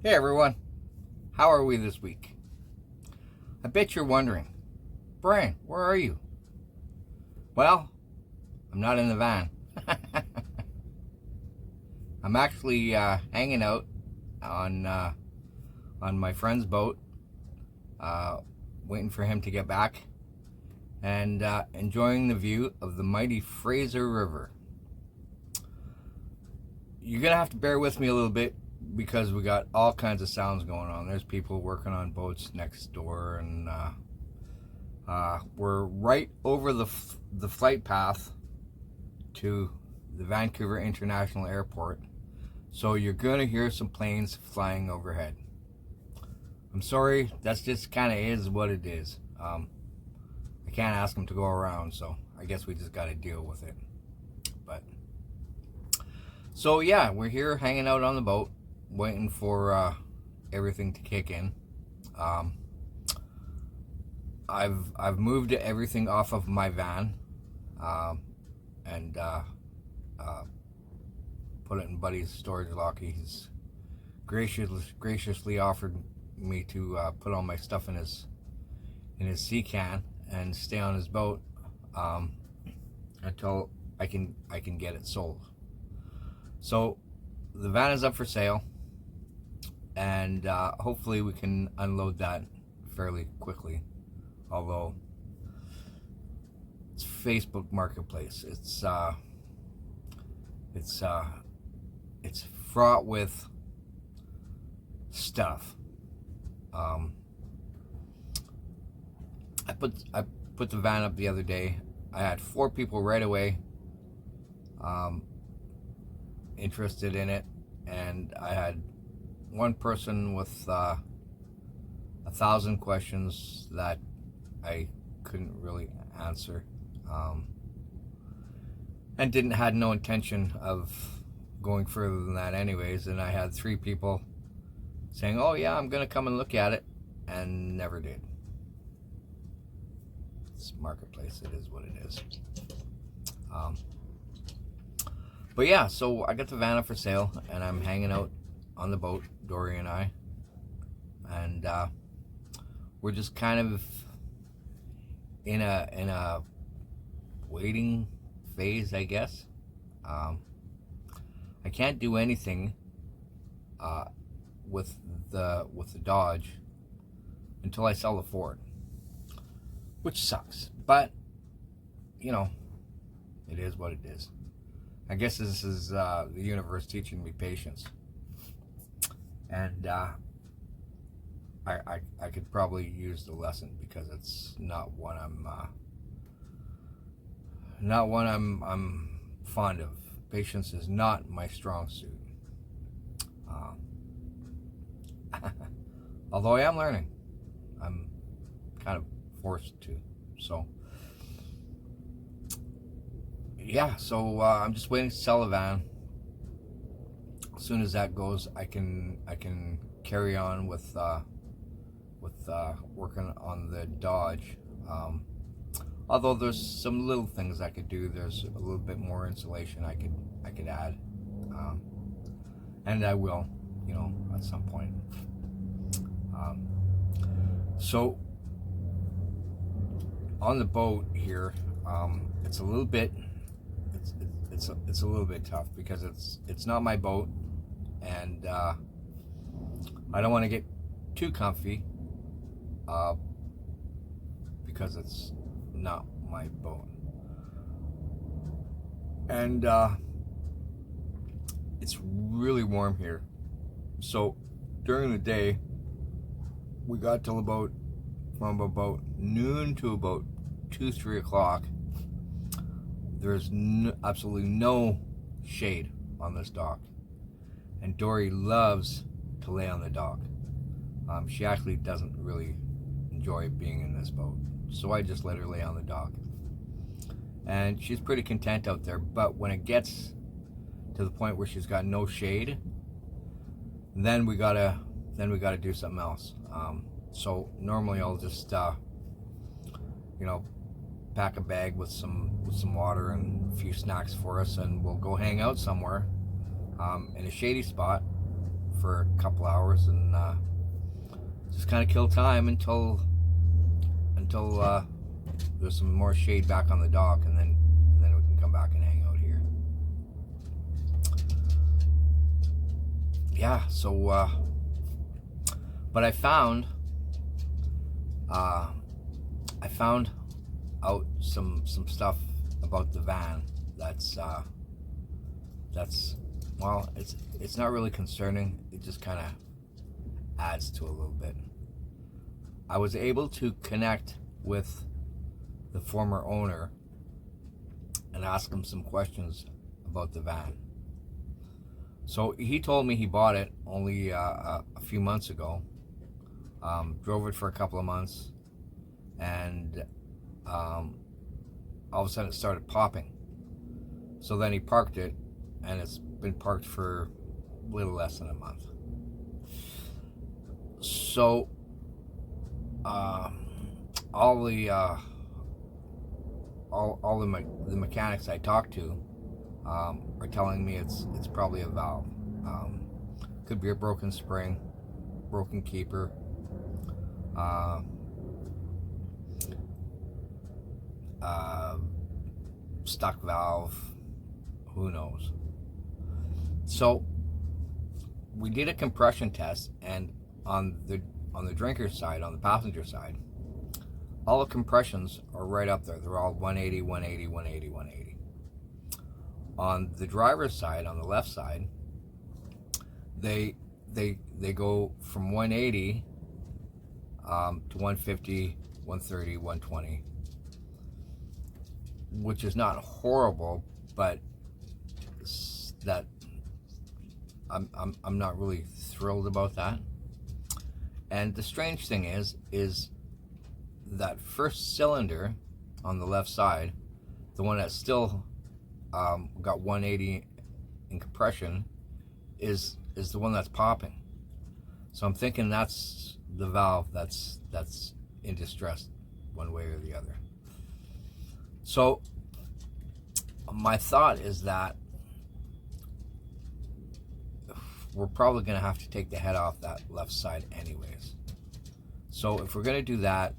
Hey everyone, how are we this week? I bet you're wondering, Brian, where are you? Well, I'm not in the van. I'm actually hanging out on my friend's boat, waiting for him to get back, and enjoying the view of the mighty Fraser River. You're gonna have to bear with me a little bit because we got all kinds of sounds going on. There's people working on boats next door, and we're right over the flight path to the Vancouver International Airport, so you're gonna hear some planes flying overhead. I'm sorry, that's just kind of is what it is. I can't ask them to go around, so I guess we just got to deal with it. But so yeah, we're here hanging out on the boat, waiting for everything to kick in. I've moved everything off of my van, and put it in Buddy's storage locker. He's graciously offered me to put all my stuff in his sea can and stay on his boat until I can get it sold. So the van is up for sale, and hopefully we can unload that fairly quickly. Although it's Facebook Marketplace, it's fraught with stuff. I put the van up the other day. I had 4 people right away interested in it, and I had one person with 1,000 questions that I couldn't really answer, and had no intention of going further than that anyways. And I had 3 people saying, oh yeah, I'm gonna come and look at it, and never did. It's Marketplace, it is what it is. But yeah, so I got the van up for sale, and I'm hanging out on the boat, Dory and I, and we're just kind of in a waiting phase, I guess. I can't do anything with the Dodge until I sell the Ford, which sucks, but you know, it is what it is. I guess this is the universe teaching me patience, and I could probably use the lesson, because it's not one I'm fond of. Patience is not my strong suit. Although I am learning, I'm kind of forced to. So yeah, so I'm just waiting to sell the van. As soon as that goes, I can carry on with working on the Dodge. Although there's some little things I could do. There's a little bit more insulation I could add, and I will, at some point. So on the boat here, it's a little bit tough, because it's not my boat, and I don't want to get too comfy, because it's not my boat, and it's really warm here. So during the day, we got till from about noon to about 2-3 o'clock. There's absolutely no shade on this dock, and Dory loves to lay on the dock. She actually doesn't really enjoy being in this boat, so I just let her lay on the dock, and she's pretty content out there. But when it gets to the point where she's got no shade, then we gotta do something else. So normally I'll just pack a bag with some water and a few snacks for us, and we'll go hang out somewhere in a shady spot for a couple hours and just kind of kill time until there's some more shade back on the dock, and then we can come back and hang out here. Yeah, so but I found out some stuff about the van that's well, it's not really concerning. It just kind of adds to a little bit. I was able to connect with the former owner and ask him some questions about the van. So he told me he bought it only a few months ago, drove it for a couple of months, and all of a sudden it started popping. So then he parked it, and it's been parked for a little less than a month. So all the mechanics I talked to are telling me it's probably a valve. Could be a broken spring, broken keeper, stuck valve, who knows. So we did a compression test, and on the drinker's side, on the passenger side, all the compressions are right up there. They're all 180, 180, 180, 180. On the driver's side, on the left side, they go from 180 to 150, 130, 120, which is not horrible, but that I'm not really thrilled about that. And the strange thing is that first cylinder on the left side, the one that's still got 180 in compression, is the one that's popping. So I'm thinking that's the valve that's in distress, one way or the other. So my thought is that we're probably going to have to take the head off that left side anyways. So if we're going to do that,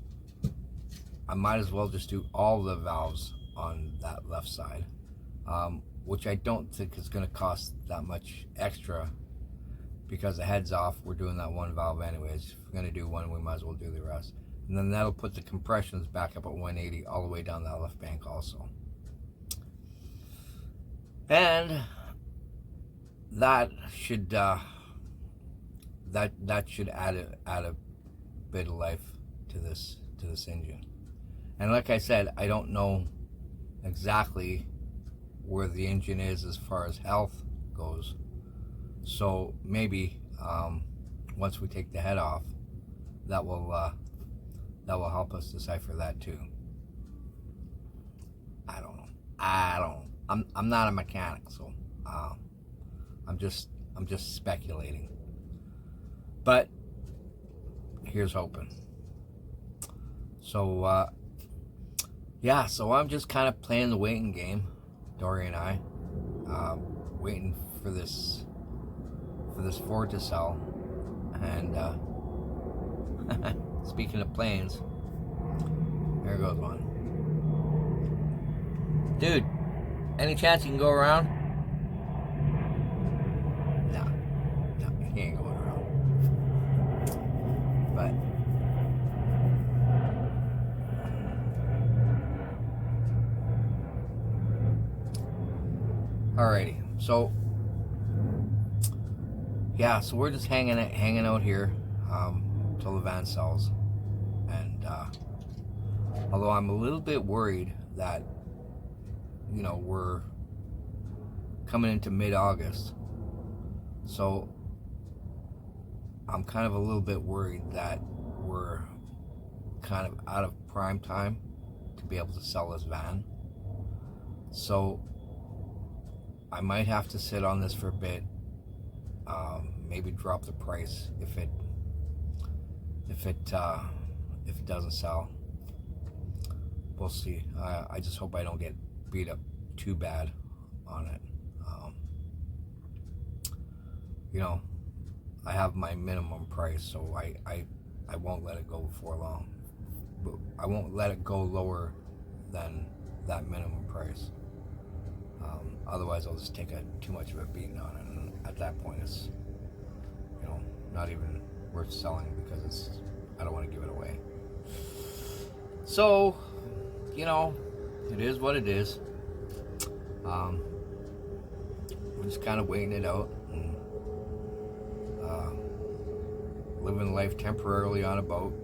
I might as well just do all the valves on that left side, which I don't think is going to cost that much extra, because the head's off. We're doing that one valve anyways. If we're going to do one, we might as well do the rest. And then that'll put the compressions back up at 180 all the way down that left bank also. And that should that should add a bit of life to this engine. And like I said, I don't know exactly where the engine is as far as health goes. So maybe once we take the head off, that will help us decipher that too. I don't know. I'm not a mechanic, so I'm just speculating. But here's hoping. So yeah, so I'm just kind of playing the waiting game, Dory and I, waiting for this Ford to sell. And speaking of planes, there goes one. Dude, any chance you can go around? No, he ain't going around. But alrighty, so yeah, so we're just hanging out here till the van sells. And although I'm a little bit worried that, you know, we're coming into mid-August, so I'm kind of a little bit worried that we're kind of out of prime time to be able to sell this van. So I might have to sit on this for a bit, maybe drop the price if it doesn't sell. We'll see. I just hope I don't get beat up too bad on it. You know, I have my minimum price, so I won't let it go for long. But I won't let it go lower than that minimum price. Otherwise, I'll just take too much of a beating on it, and at that point, it's, you know, not even worth selling because I don't want to give it away. So, you know, it is what it is. We're just kind of waiting it out and living life temporarily on a boat,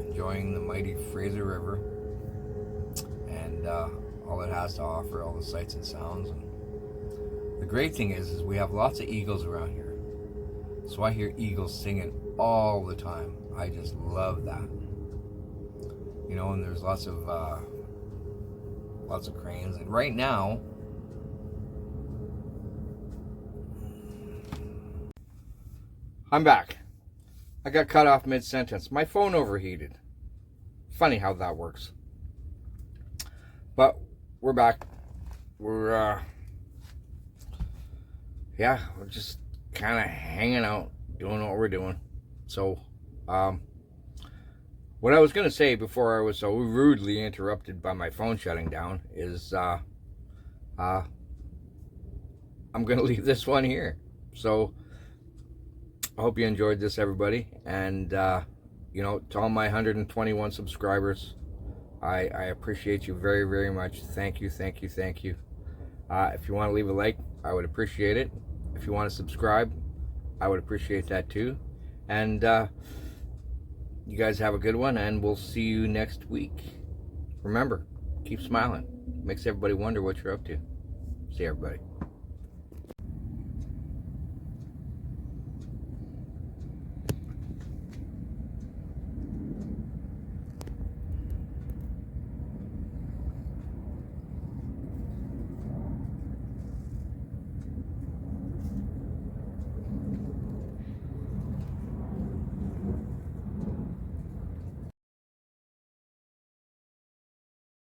enjoying the mighty Fraser River and all it has to offer, all the sights and sounds. And the great thing is we have lots of eagles around here, so I hear eagles singing all the time. I just love that, you know. And there's lots of cranes. And right now, I'm back. I got cut off mid-sentence. My phone overheated. Funny how that works. But we're back. We're just kind of hanging out, doing what we're doing. So, what I was going to say before I was so rudely interrupted by my phone shutting down is I'm going to leave this one here. So, I hope you enjoyed this, everybody. And, you know, to all my 121 subscribers, I appreciate you very, very much. Thank you, thank you, thank you. If you want to leave a like, I would appreciate it. If you want to subscribe, I would appreciate that too. And you guys have a good one, and we'll see you next week. Remember, keep smiling. Makes everybody wonder what you're up to. See you, everybody.